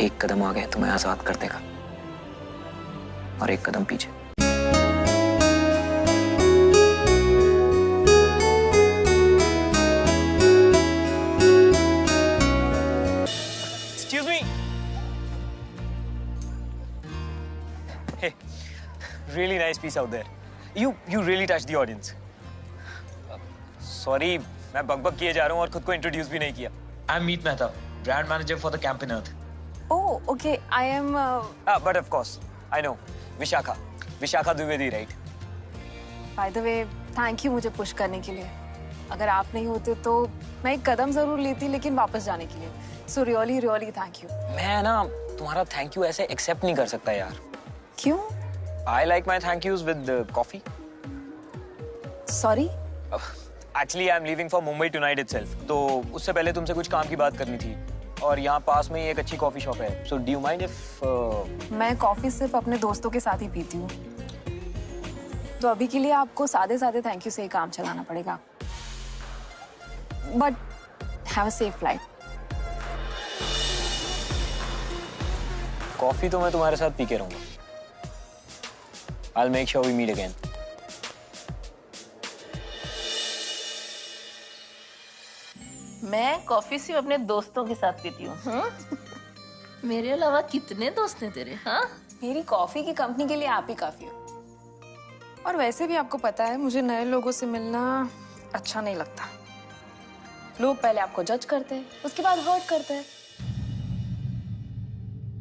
एक कदम आगे तुम्हें आजाद कर देगा और एक कदम पीछे। Excuse me. Hey, really nice piece out there. You really touched the audience. Sorry, मैं बकबक किए जा रहा हूँ और खुद को इंट्रोड्यूस भी नहीं किया। I'm Meet Mehta, brand manager for the Camp in Earth. Oh, okay. I am. But of course, I know. Vishakha Dwivedi, right? By the way, thank you मुझे पुश करने के लिए। अगर आप नहीं होते तो मैं एक कदम जरूर लेती, लेकिन वापस जाने के लिए। So really thank you. मैं ना तुम्हारा थैंक यू ऐसे एक्सेप्ट नहीं कर सकता यार। क्यों? I like my thank yous with coffee. Sorry? Actually, I'm leaving for Mumbai tonight itself. तो उससे पहले तुमसे कुछ काम की बात करनी थी। और यहाँ पास में ही एक अच्छी कॉफी शॉप है। So do you mind if मैं कॉफी सिर्फ अपने दोस्तों के साथ ही पीती हूँ। तो अभी के लिए आपको सादे थैंक यू से ही काम चलाना पड़ेगा। But have a safe flight. Coffee तो मैं तुम्हारे साथ पी के रहूंगा। I'll make sure we meet again. मैं कॉफी सिर्फ अपने दोस्तों के साथ पीती हूँ। मेरे अलावा कितने दोस्त हैं तेरे? हाँ, मेरी कॉफी की कंपनी के लिए आप ही काफी हो। और वैसे भी आपको पता है मुझे नए लोगों से मिलना अच्छा नहीं लगता। लोग पहले आपको जज करते हैं, उसके बाद हर्ट करते हैं।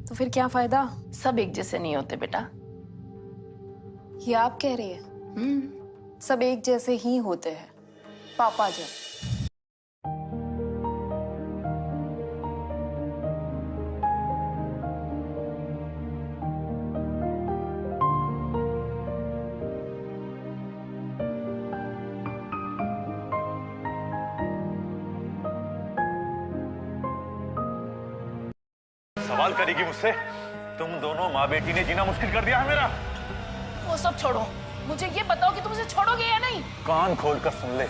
तो फिर क्या फायदा? सब एक जैसे नहीं होते बेटा। ये आप कह रही है? सब एक जैसे ही होते हैं, पापा जैसे। सवाल करेगी मुझसे? तुम दोनों माँ बेटी ने जीना मुश्किल कर दिया है मेरा। वो सब छोड़ो, मुझे ये बताओ कि तुम उसे छोड़ोगे या नहीं? कान खोलकर सुन ले,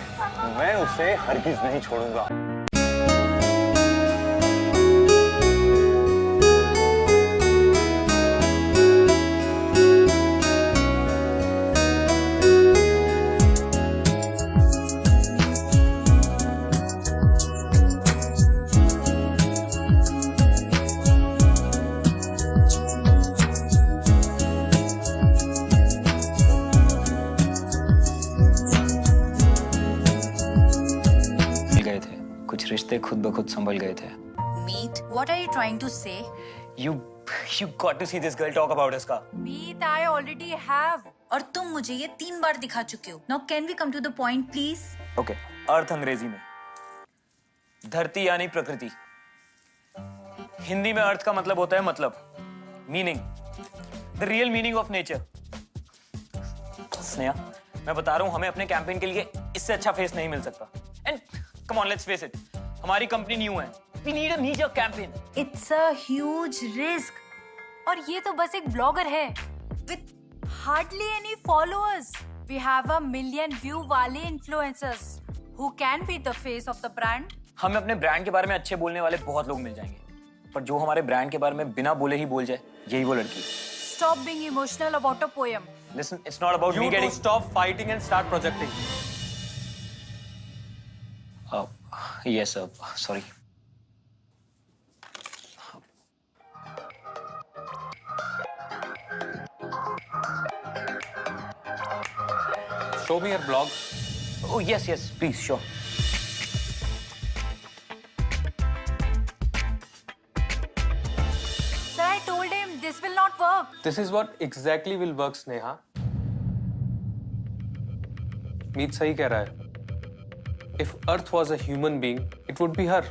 मैं उसे हरगिज नहीं छोड़ूंगा। कुछ रिश्ते खुद ब खुद संभल गए थे। Meet, what are you trying to say? You got to see this girl talk about us का। Meet, I already have. और तुम मुझे ये 3 बार दिखा चुके हो। Now can we come to the point, please? Okay, अर्थ अंग्रेजी में, धरती यानी प्रकृति। हिंदी में अर्थ का मतलब होता है मतलब, meaning, the real meaning of nature. Sneha, मैं बता रहा हूँ, हमें अपने कैंपेन के लिए इससे अच्छा फेस नहीं मिल सकता। And come on, let's face it, हमारी कंपनी न्यू है। We need a niche campaign. It's a huge risk. और ये तो बस एक ब्लॉगर है with hardly any followers. We have a million view वाले influencers who can be the face of the brand. हमें अपने ब्रांड के बारे में अच्छे बोलने वाले बहुत लोग मिल जाएंगे, पर जो हमारे ब्रांड के बारे में बिना बोले ही बोल जाए, यही वो लड़की। Stop being emotional about a poem. Listen, it's not about me getting. Stop fighting and start projecting. Yes, sir. Sorry. Show me your blog. Oh, yes, please, sure. Sir, I told him this will not work. This is what exactly will work, Sneha. मीत सही कह रहा है. If Earth was a human being, it would be her.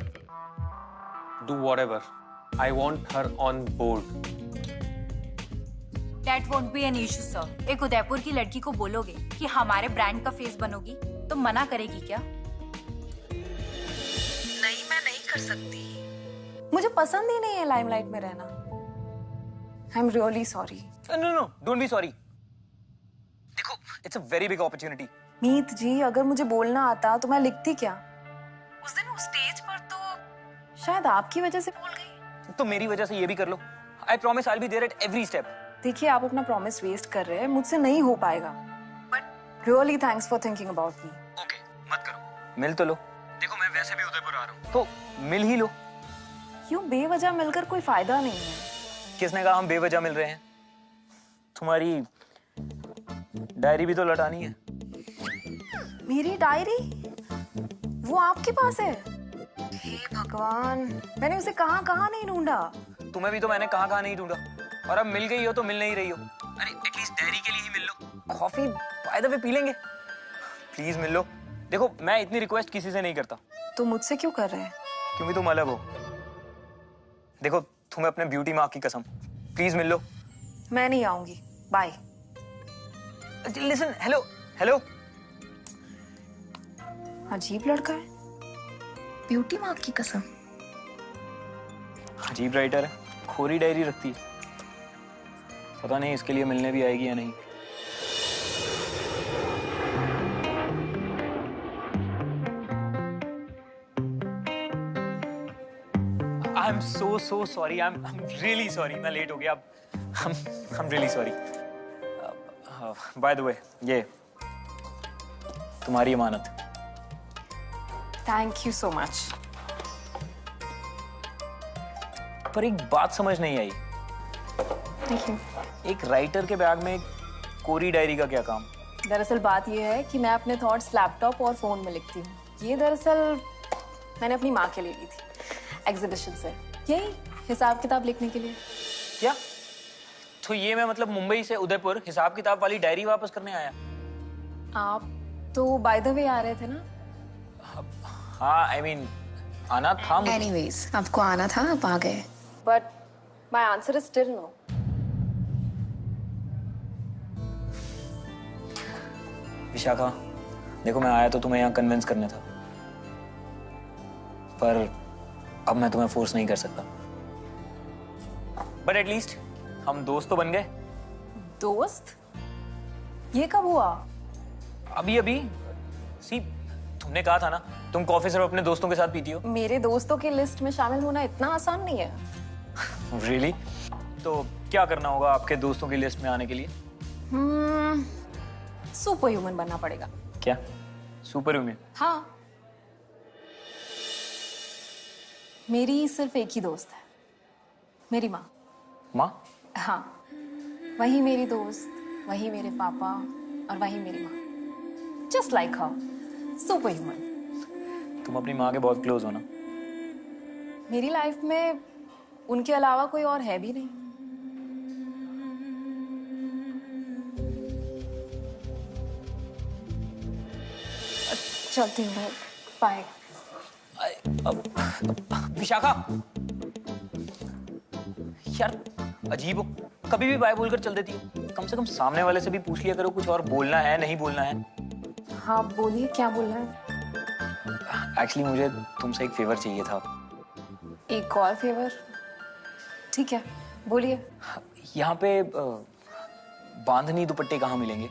Do whatever. I want her on board. That won't be an issue, sir. एक उदयपुर की लड़की को बोलोगे कि हमारे ब्रांड का फेस बनोगी, तो मना करेगी क्या? नहीं, मैं नहीं कर सकती। मुझे पसंद ही नहीं है लाइमलाइट में रहना। I'm really sorry. No, don't be sorry. देखो, it's a very big opportunity. मीत जी, अगर मुझे बोलना आता तो मैं लिखती क्या? उस दिन उस स्टेज पर तो शायद आपकी वजह से बोल गई। तो मेरी वजह से ये भी कर लो। I promise I will be there at every step. देखिए, आप अपना प्रॉमिस वेस्ट कर रहे हैं, मुझसे नहीं हो पाएगा। But really thanks for thinking about me. Okay, मत करो, मिल तो लो। देखो मैं वैसे भी उदयपुर आ रहा हूँ, तो मिल ही लो। क्यों बेवजह मिलकर कोई फायदा नहीं है। किसने कहा हम बेवजह मिल रहे हैं? तुम्हारी डायरी भी तो लौटानी है। मेरी डायरी वो आपके पास है? हे भगवान, मैंने उसे कहाँ कहाँ नहीं ढूंढा। तुम्हें भी तो मैंने कहाँ कहाँ नहीं ढूंढा, और अब मिल गई हो तो मिल नहीं रही हो। अरे एटलीस्ट डायरी के लिए ही मिल लो। कॉफी बाय द वे पी लेंगे, प्लीज मिल लो। देखो मैं इतनी रिक्वेस्ट किसी से नहीं करता। तो मुझसे क्यों कर रहे हैं? क्योंकि तुम अलग हो। देखो तुम्हें अपने ब्यूटी मार्क की कसम, प्लीज मिल लो। मैं नहीं आऊंगी, बाय। Listen, hello hello. अजीब लड़का है। ब्यूटी मार्क की कसम। अजीब राइटर है, खोरी डायरी रखती है। पता नहीं इसके लिए मिलने भी आएगी या नहीं। I am so sorry, I am really sorry. मैं लेट हो गया। I am really sorry. By the way, ये तुम्हारी अमानत। Thank you so much. पर एक बात समझ नहीं आई, थैंक यू। एक राइटर के बैग में कोरी डायरी का क्या काम? दरअसल बात यह है कि मैं अपने थॉट्स लैपटॉप और फोन में लिखती हूँ। ये दरअसल मैंने अपनी माँ के लिए ली थी एग्जीबिशन से, यही हिसाब किताब लिखने के लिए। क्या? तो ये मैं मतलब मुंबई से उदयपुर हिसाब किताब वाली डायरी वापस करने आया? आप तो बाय द वे आ रहे थे ना? हाँ, आई मीन आना था मुझे। एनीवेज, आपको आना था, आप आ गए। But my answer is still no. Vishakha, देखो मैं आया तो तुम्हें यहाँ कन्विंस करने था, पर अब मैं तुम्हें फोर्स नहीं कर सकता। बट एटलीस्ट हम दोस्त तो बन गए। दोस्त? ये कब हुआ? अभी अभी। सी, तुमने कहा था ना तुम कॉफी सिर्फ अपने दोस्तों के साथ पीती हो। मेरे दोस्तों की लिस्ट में शामिल होना इतना आसान नहीं है। रियली? तो क्या करना होगा आपके दोस्तों की लिस्ट में आने के लिए? सुपर ह्यूमन बनना पड़ेगा। क्या? Super human? हाँ, मेरी सिर्फ एक ही दोस्त है, मेरी माँ। माँ? हाँ, वही मेरी दोस्त, वही मेरे पापा और वही मेरी माँ। जस्ट लाइक हर, सुपर ह्यूमन। तुम अपनी माँ के बहुत क्लोज हो ना? मेरी लाइफ में उनके अलावा कोई और है भी नहीं। चलती हूँ, बाय। विशाखा यार, अजीब हो, कभी भी बाय बोलकर चल देती हो। कम से कम सामने वाले से भी पूछ लिया करो कुछ और बोलना है नहीं बोलना है। हाँ बोलिए, क्या बोलना है? एक्चुअली मुझे तुमसे एक फेवर चाहिए था। एक और फेवर? ठीक है, बोलिए। यहाँ पे बांधनी दुपट्टे कहाँ मिलेंगे?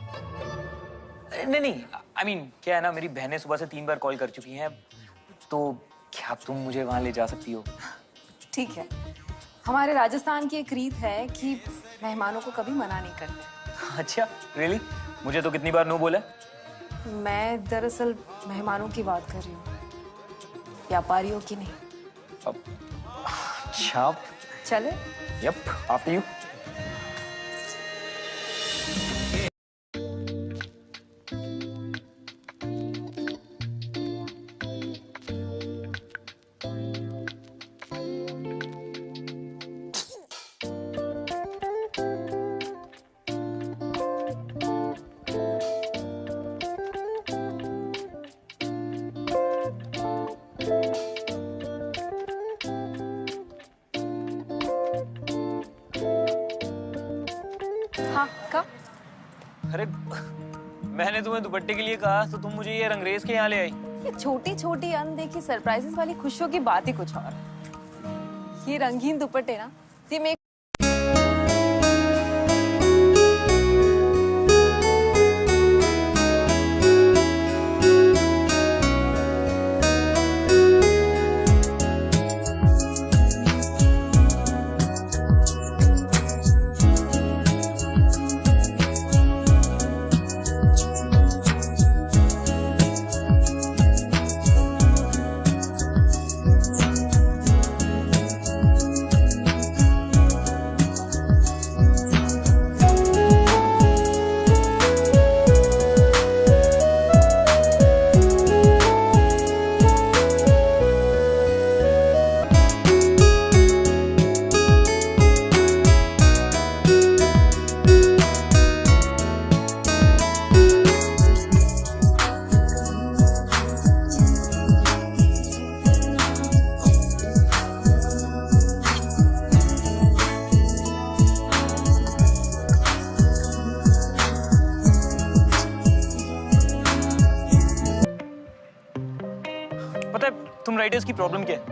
नहीं नहीं, आई मीन क्या है ना, मेरी बहनें सुबह से 3 बार कॉल कर चुकी हैं, तो क्या तुम मुझे वहां ले जा सकती हो? ठीक है, हमारे राजस्थान की एक रीत है कि मेहमानों को कभी मना नहीं करते। अच्छा, रियली? मुझे तो कितनी बार नो बोला। मैं दरअसल मेहमानों की बात कर रही हूँ, व्यापारियों की नहीं। अच्छा, चले? Yup, after you. हाँ, कब? अरे मैंने तुम्हें दुपट्टे के लिए कहा तो तुम मुझे ये रंगरेज के यहाँ ले आई। ये छोटी छोटी अनदेखी सरप्राइजेस वाली खुशियों की बात ही कुछ और है। ये रंगीन दुपट्टे ना, ये मेरे राइटर्स की प्रॉब्लम क्या है?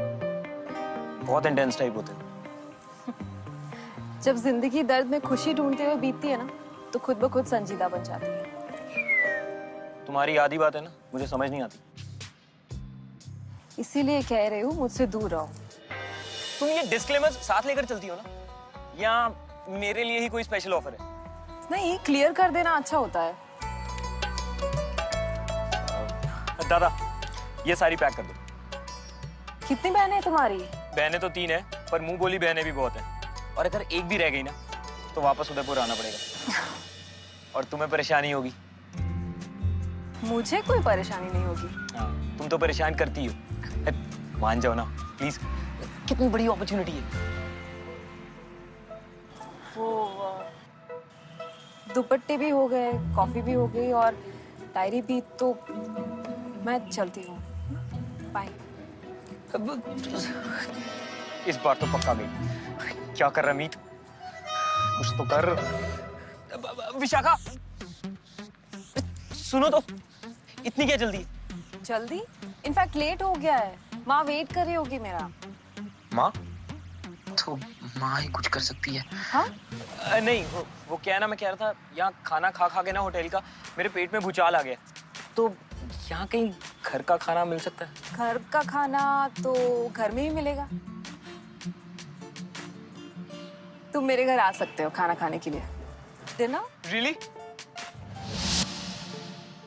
बहुत इंटेंस टाइप होते हैं। जब जिंदगी दर्द में खुशी ढूंढते हुए बीतती है ना, तो खुद ब खुद संजीदा बन जाती है। तुम्हारी आधी बात है ना, मुझे समझ नहीं आती। इसीलिए कह रही हूँ मुझसे दूर रहो। तुम ये डिस्क्लेमर्स साथ लेकर चलती हो ना, या मेरे लिए ही कोई स्पेशल ऑफर है? नहीं, क्लियर कर देना अच्छा होता है। दादा, ये सारी पैक कर दो। कितनी बहनें हैं तुम्हारी? बहनें तो 3 हैं, पर मुंह बोली बहनें भी बहुत हैं। और अगर एक भी रह गई ना, तो वापस उदयपुर आना पड़ेगा। और तुम्हें परेशानी होगी। मुझे कोई परेशानी नहीं होगी। हाँ, तुम तो परेशान करती हो। मान जाओ ना प्लीज, कितनी बड़ी अपॉर्चुनिटी है। वो दुपट्टे भी हो गए, कॉफी भी हो गई और डायरी भी, तो मैं चलती हूँ। बाय। इस बार तो पक्का गई। क्या कर रमीत, कुछ तो कर। विशाखा, सुनो तो, इतनी क्या जल्दी? जल्दी? इनफैक्ट लेट हो गया है। माँ वेट कर रही होगी मेरा। माँ? तो माँ ही कुछ कर सकती है। हाँ? नहीं, वो क्या है ना, मैं कह रहा था यहाँ खाना खा खा के ना होटल का मेरे पेट में भूचाल आ गया, तो यहाँ कहीं घर का खाना मिल सकता है? घर का खाना तो घर में ही मिलेगा। तुम मेरे घर आ सकते हो खाना खाने के लिए। डिनर? रियली?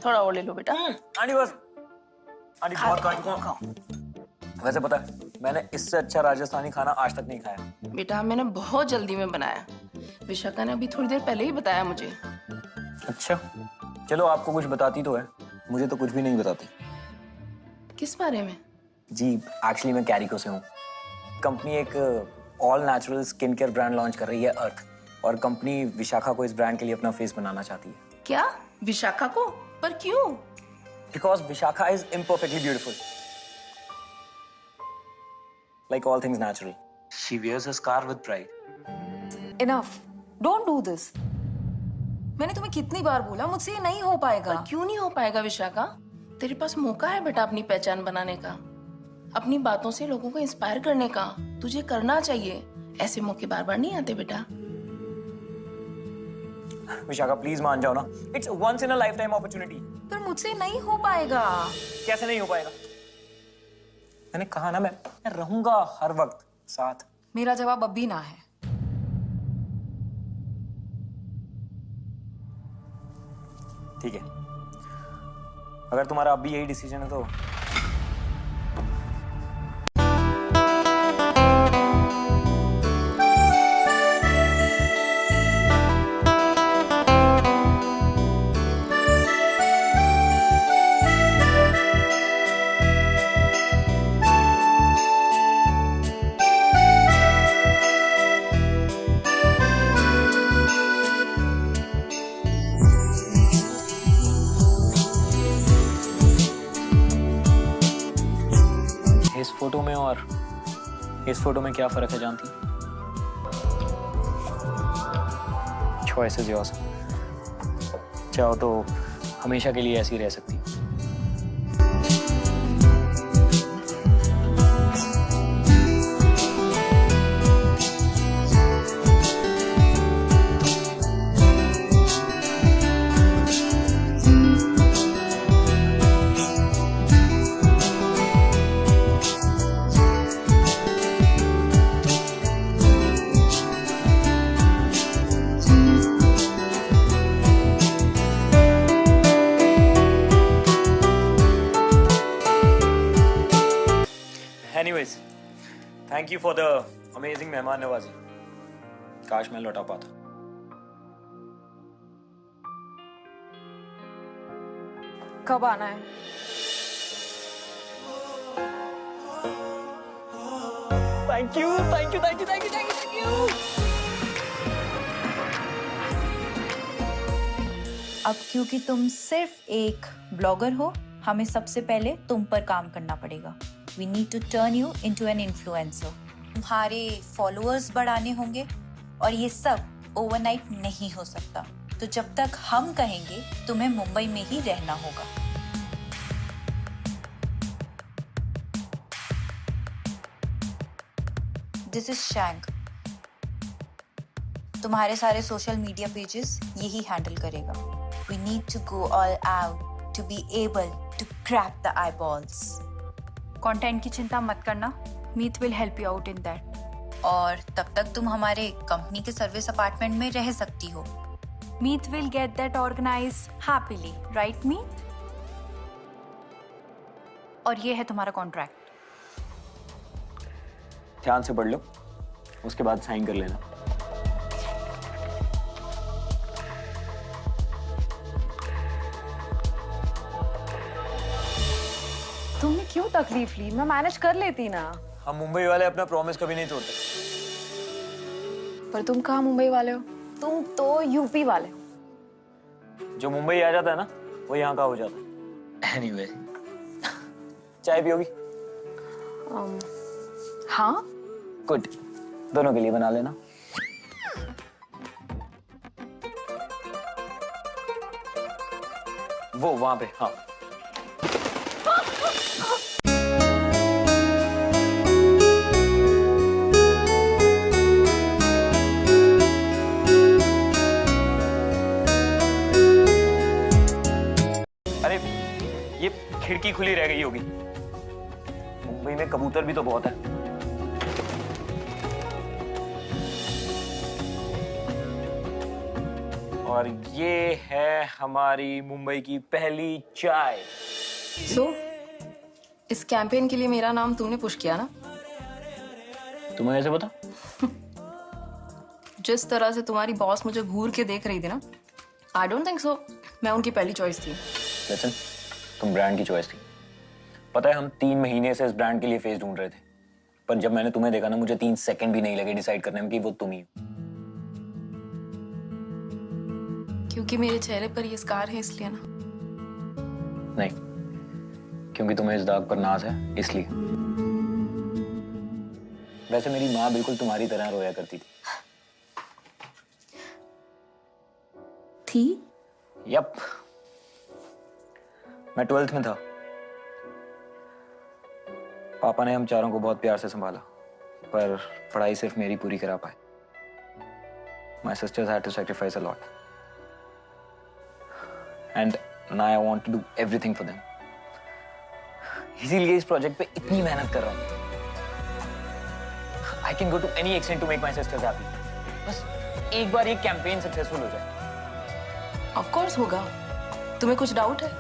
थोड़ा और ले लो बेटा। आंटी बस, आंटी बहुत खाओ। वैसे पता है, मैंने इससे अच्छा राजस्थानी खाना आज तक नहीं खाया। बेटा मैंने बहुत जल्दी में बनाया, विशाखा ने अभी थोड़ी देर पहले ही बताया मुझे। अच्छा, चलो आपको कुछ बताती तो है, मुझे तो कुछ भी नहीं बताती। किस बारे में? जी, एक्चुअली मैं कैरिको से हूँ। कंपनी एक all natural skin care brand launch कर रही है, अर्थ, और कंपनी विशाखा को इस ब्रांड के लिए अपना फेस बनाना चाहती है। क्या? विशाखा को? पर क्यों? Because Vishakha is imperfectly beautiful, like all things natural. She wears her scar with pride. Enough. Don't do this. मैंने तुम्हें कितनी बार बोला, मुझसे ये नहीं हो पाएगा। पर क्यों नहीं हो पाएगा विशाखा? तेरे पास मौका है बेटा अपनी पहचान बनाने का, अपनी बातों से लोगों को इंस्पायर करने का। तुझे करना चाहिए, ऐसे मौके बार बार नहीं आते बेटा। विशाखा प्लीज मान जाओ ना, it's once in a life time opportunity. पर मुझसे नहीं हो पाएगा। कैसे नहीं हो पाएगा? मैंने कहा ना, मैं रहूंगा हर वक्त साथ। मेरा जवाब अभी ना है। ठीक है, अगर तुम्हारा अभी यही डिसीजन है तो इस फोटो में और इस फोटो में क्या फर्क है जानती? Choice is yours. चाहो तो हमेशा के लिए ऐसी रह सकती। Anyways, thank you for the amazing मेहमान नवाजी। काश मैं लौटा पाता। कब आना है? Thank you, thank you, thank you, thank you, thank you, thank you। अब क्योंकि तुम सिर्फ एक ब्लॉगर हो, हमें सबसे पहले तुम पर काम करना पड़ेगा। We need to turn you into an influencer. तुम्हारे फॉलोअर्स बढ़ाने होंगे और ये सब ओवरनाइट नहीं हो सकता। तो जब तक हम कहेंगे तुम्हें मुंबई में ही रहना होगा। This is Shank. तुम्हारे सारे सोशल मीडिया पेजेस यही हैंडल करेगा। We need to go all out to be able to crack the eyeballs. Content की चिंता मत करना, Meet will help you out in that. और तब तक तुम हमारे कंपनी के सर्विस अपार्टमेंट में रह सकती हो। Meet will get that organised happily, right Meet? और ये है तुम्हारा कॉन्ट्रैक्ट। ध्यान से पढ़ लो, उसके बाद साइन कर लेना। तुमने क्यों तकलीफ ली? मैं मैनेज कर लेती ना। हम मुंबई वाले अपना प्रॉमिस कभी नहीं तोड़ते। पर तुम कहाँ मुंबई वाले हो? तुम तो यूपी वाले हो। जो मुंबई आ जाता है ना, वो यहाँ का हो जाता है। एनीवे, चाय पियोगी? हाँ, गुड, दोनों के लिए बना लेना। वो वहां पे, हाँ। अरे ये खिड़की खुली रह गई होगी। मुंबई में कबूतर भी तो बहुत है। और ये है हमारी मुंबई की पहली चाय। सो इस कैंपेन के लिए मेरा नाम तुमने पुश किया ना? तुम्हें ऐसे पता? जिस तरह से तुम्हारी बॉस मुझे घूर के देख रही थी ना, आई डोंट थिंक सो मैं उनकी पहली चॉइस थी। लसन, तुम ब्रांड की चॉइस थी। पता है हम 3 महीने से इस ब्रांड के लिए फेस ढूंढ रहे थे, पर जब मैंने तुम्हें देखा ना, मुझे 3 सेकंड भी नहीं लगे डिसाइड करने में कि वो तुम ही हो। क्योंकि मेरे चेहरे पर ये स्कार है इसलिए ना? नहीं, क्योंकि तुम्हें इस दाग पर नाज है इसलिए। वैसे मेरी माँ बिल्कुल तुम्हारी तरह रोया करती थी। यप, मैं 12th में था। पापा ने हम चारों को बहुत प्यार से संभाला, पर पढ़ाई सिर्फ मेरी पूरी करा पाए। My sisters had to sacrifice a lot, and now I want to do everything for them. इसीलिए इस प्रोजेक्ट पे इतनी मेहनत कर रहा हूँ। I can go to any extent to make my sisters happy. बस एक बार ये कैंपेन सक्सेसफुल हो जाए। ऑफ कोर्स होगा। तुम्हें कुछ डाउट है?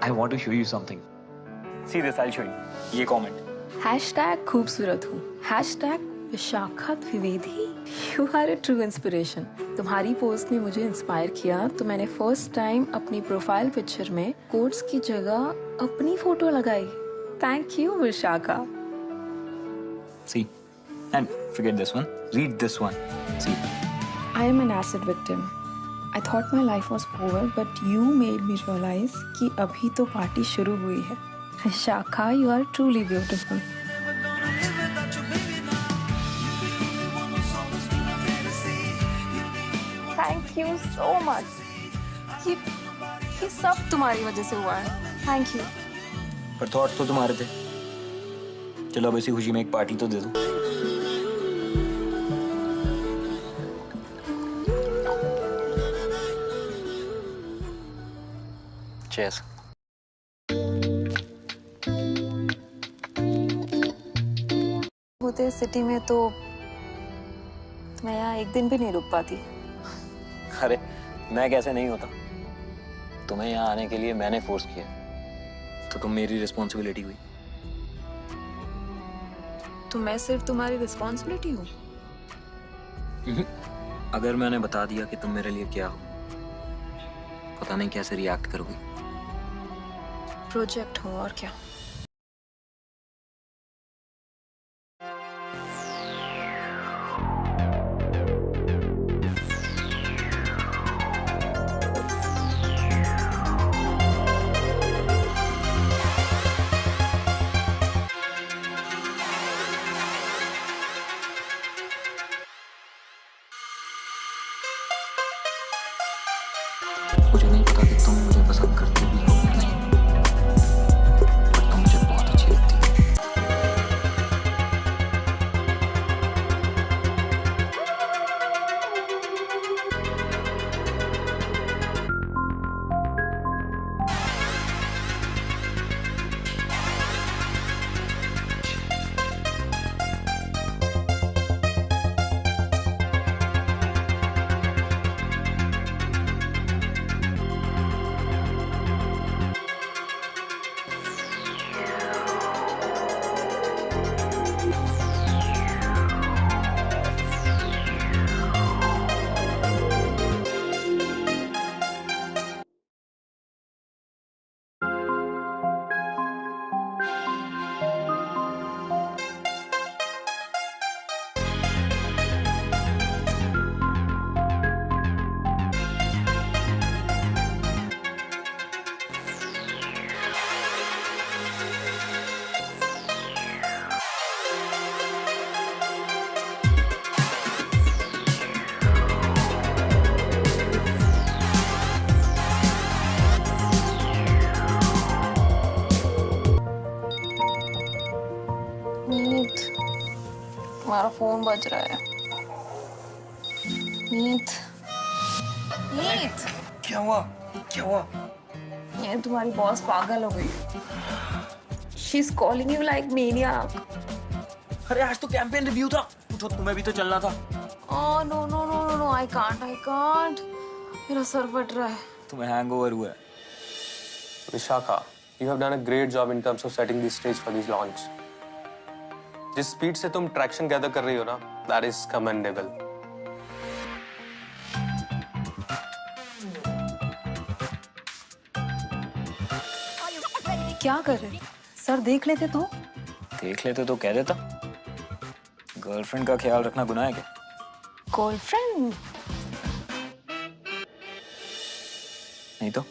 I want to show you something. See this, I'll show you. ये comment. हैशटैग खूबसूरत हूँ, hashtag Vishakha Dwivedi, you are a true inspiration. तुम्हारी पोस्ट ने मुझे इंस्पायर किया तो मैंने फर्स्ट टाइम अपनी प्रोफाइल पिक्चर में कोट्स की जगह अपनी फोटो लगाई। Thank you Vishakha. See, and forget this one. Read this one. See. I am an acid victim. I thought my life was over, but you made me realize कि अभी तो party शुरू हुई है। शाखा, you are truly beautiful. Thank you so much. ये सब तुम्हारी वजह से हुआ है। Thank you. पर थॉट्स तो तुम्हारे थे। चलो अब इसी खुशी में एक पार्टी तो दे दो। Cheers. होते सिटी में तो मैं यहाँ एक दिन भी नहीं रुक पाती। अरे मैं कैसे नहीं होता? तुम्हें यहाँ आने के लिए मैंने फोर्स किया। तो तुम मेरी रिस्पॉन्सिबिलिटी हुई। तो मैं सिर्फ तुम्हारी रिस्पॉन्सिबिलिटी हूँ? अगर मैंने बता दिया कि तुम मेरे लिए क्या हो, पता नहीं कैसे रिएक्ट करोगी। प्रोजेक्ट हो और क्या। मुझे नहीं पता कि तुम मुझे पसंद करती भी हो या नहीं, पर तुम मुझे बहुत अच्छी लगती हो। मीत, तुम्हारा फोन बज रहा है। मीत, मीत, क्या हुआ? क्या हुआ? ये तुम्हारी बॉस पागल हो गई। She is calling you like maniac. अरे आज तो कैंपेन रिव्यू था, तो तुम्हें भी तो चलना था। Oh no no no no no! I can't. मेरा सर फट रहा है। तुम्हें हैंगओवर हुआ है। Vishakha, you have done a great job in terms of setting the stage for this launch. जिस स्पीड से तुम ट्रैक्शन गैदर कर रही हो ना, that is commendable. क्या कर रहे? सर देख लेते तो? देख लेते तो कह देता। गर्लफ्रेंड का ख्याल रखना गुनाह है क्या? गर्लफ्रेंड? नहीं तो।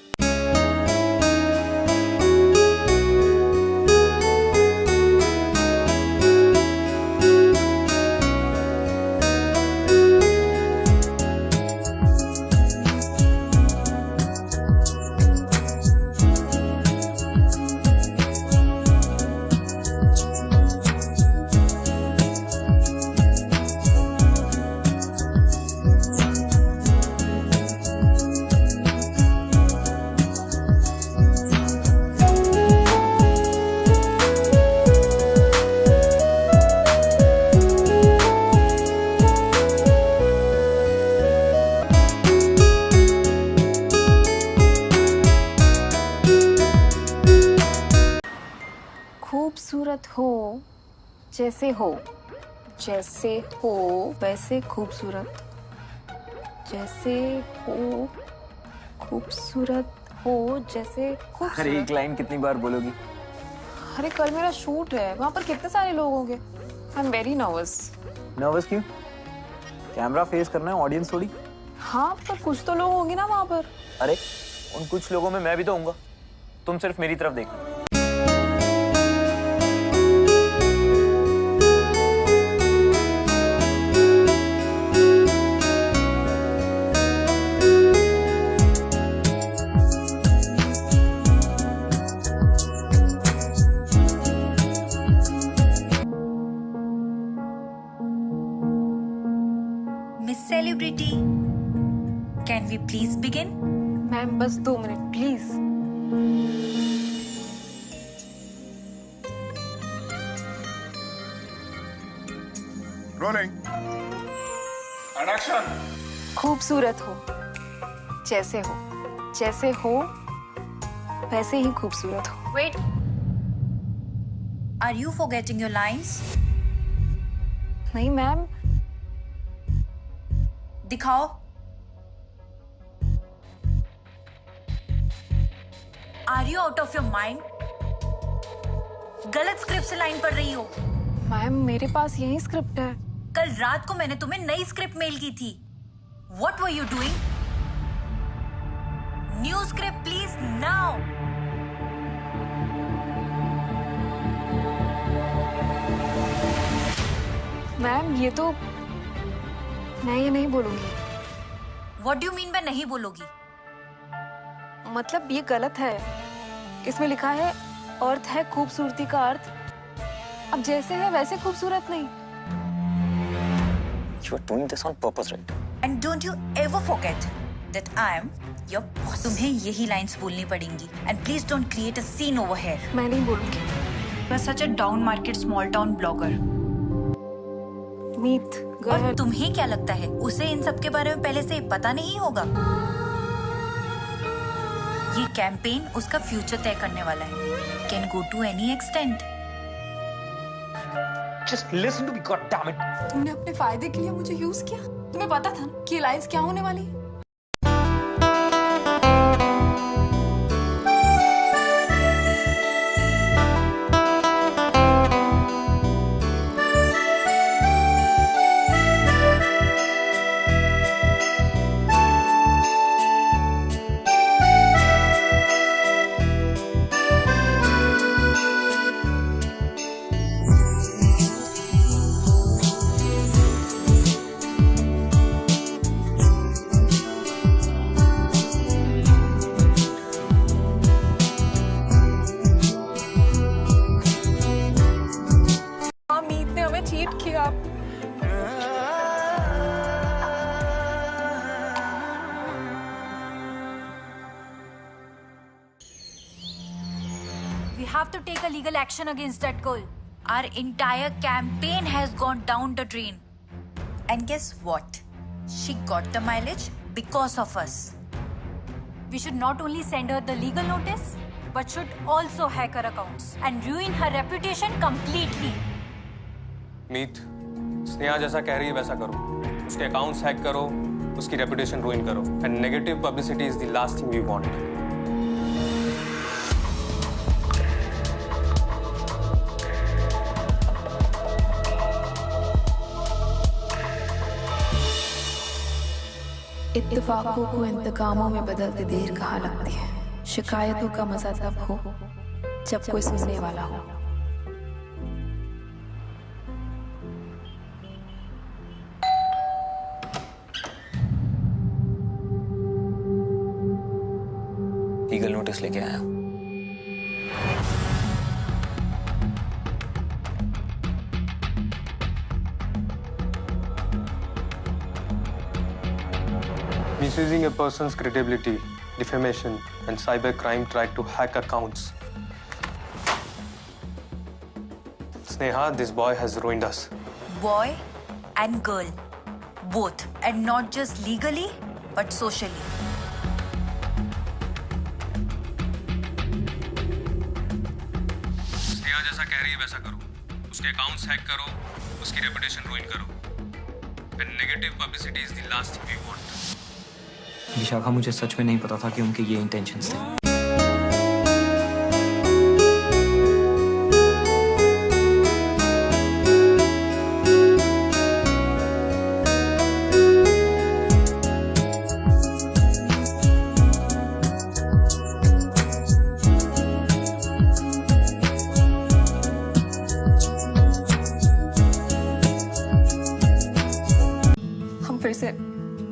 खूबसूरत हो जैसे हो, जैसे हो वैसे खूबसूरत, जैसे हो खूबसूरत हो जैसे अरे खूबसूरत। एक लाइन कितनी बार बोलोगी? अरे कल मेरा शूट है, वहां पर कितने सारे लोग होंगे। I am very nervous. Nervous क्यों? कैमरा फेस करना है, ऑडियंस थोड़ी। हाँ, पर कुछ तो लोग होंगे ना वहाँ पर। अरे उन कुछ लोगों में मैं भी तो होऊंगा, तुम सिर्फ मेरी तरफ देखना। Miss celebrity, can we please begin? Ma'am बस 2 minute please. Rolling. And action. खूबसूरत हो, जैसे हो, जैसे हो वैसे ही खूबसूरत हो। Wait, are you forgetting your lines? नहीं मैम, दिखाओ। Are you out of your mind? गलत स्क्रिप्ट से लाइन पढ़ रही हो। मैम मेरे पास यही स्क्रिप्ट है। कल रात को मैंने तुम्हें नई स्क्रिप्ट मेल की थी। What were you doing? New script please now. Ma'am ये तो मैं ये नहीं बोलूंगी। What do you mean by नहीं बोलोगी? मतलब ये गलत है। इसमें लिखा है अर्थ है खूबसूरती का अर्थ। अब जैसे है वैसे खूबसूरत नहीं। You are doing this on purpose, right? And don't you ever forget that I am your boss. तुम्हें यही लाइन्स बोलनी पड़ेंगी. And please don't create a scene over here. मैं नहीं बोलूंगी। You are such a down market small town blogger. Meet, go और ahead. तुम्हें क्या लगता है उसे इन सब के बारे में पहले से पता नहीं होगा? ये कैंपेन उसका फ्यूचर तय करने वाला है. Can go to any extent. Just listen to me, God damn it. तुमने अपने फायदे के लिए मुझे यूज किया। तुम्हें पता था ना कि ये लाइंस क्या होने वाली है। मीत ने हमें चीट किया। We have to take a legal action against that girl. Our entire campaign has gone down the drain. And guess what? She got the mileage because of us. We should not only send her the legal notice, but should also hack her accounts and ruin her reputation completely. मीत, स्नेहा जैसा कह रही है वैसा करो. उसके accounts hack करो, उसकी reputation ruin करो. And negative publicity is the last thing we want. इत्तेफाकों को इंतकामों में बदलते देर कहाँ लगती है। शिकायतों का मजा तब हो जब कोई सुनने वाला हो। लीगल नोटिस लेके आया हूं। Misusing a person's credibility, defamation, and cybercrime tried to hack accounts. Sneha, this boy has ruined us. Boy and girl. Both. And not just legally, but socially. Sneha जैसा कह रही है वैसा करो. उसके अकाउंट्स हैक करो, उसकी रेपुटेशन रुइन करो. And negative publicity is the last thing we want. Vishakha, मुझे सच में नहीं पता था कि उनके ये इंटेंशंस थे।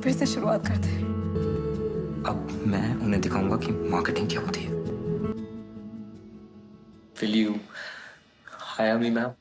फिर से शुरुआत करते हैं। अब मैं उन्हें दिखाऊंगा कि मार्केटिंग क्या होती है। Will you hire me, ma'am?